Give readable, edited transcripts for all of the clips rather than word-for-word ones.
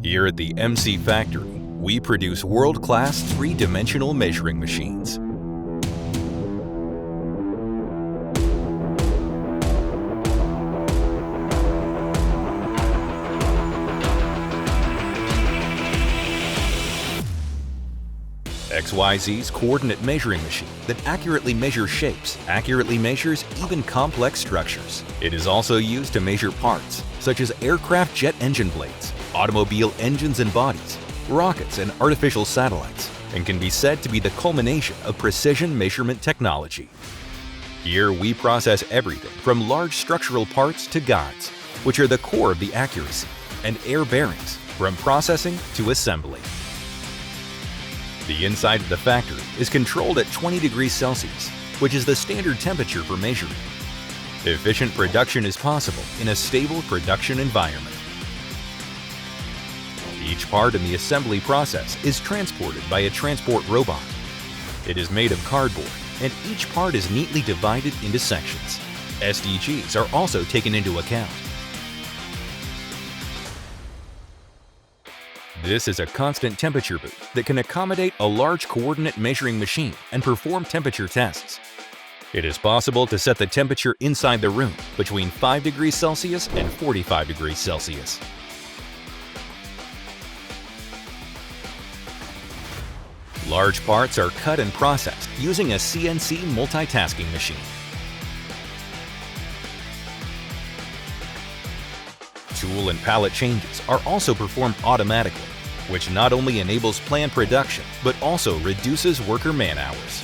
Here at the MC Factory, we produce world-class three-dimensional measuring machines. XYZ's coordinate measuring machine that accurately measures shapes, accurately measures even complex structures. It is also used to measure parts, such as aircraft jet engine blades, automobile engines and bodies, rockets and artificial satellites, and can be said to be the culmination of precision measurement technology. Here we process everything from large structural parts to guides, which are the core of the accuracy, and air bearings, from processing to assembly. The inside of the factory is controlled at 20 degrees Celsius, which is the standard temperature for measuring. Efficient production is possible in a stable production environment. Each part in the assembly process is transported by a transport robot. It is made of cardboard, and each part is neatly divided into sections. SDGs are also taken into account. This is a constant temperature booth that can accommodate a large coordinate measuring machine and perform temperature tests. It is possible to set the temperature inside the room between 5 degrees Celsius and 45 degrees Celsius. Large parts are cut and processed using a CNC multitasking machine. Tool and pallet changes are also performed automatically, which not only enables planned production, but also reduces worker man-hours.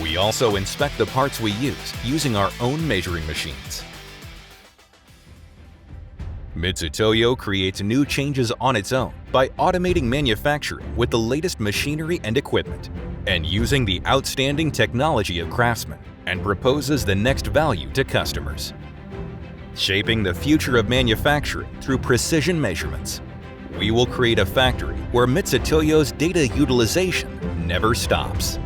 We also inspect the parts we use using our own measuring machines. Mitutoyo creates new changes on its own by automating manufacturing with the latest machinery and equipment, and using the outstanding technology of craftsmen, and proposes the next value to customers. Shaping the future of manufacturing through precision measurements, we will create a factory where Mitutoyo's data utilization never stops.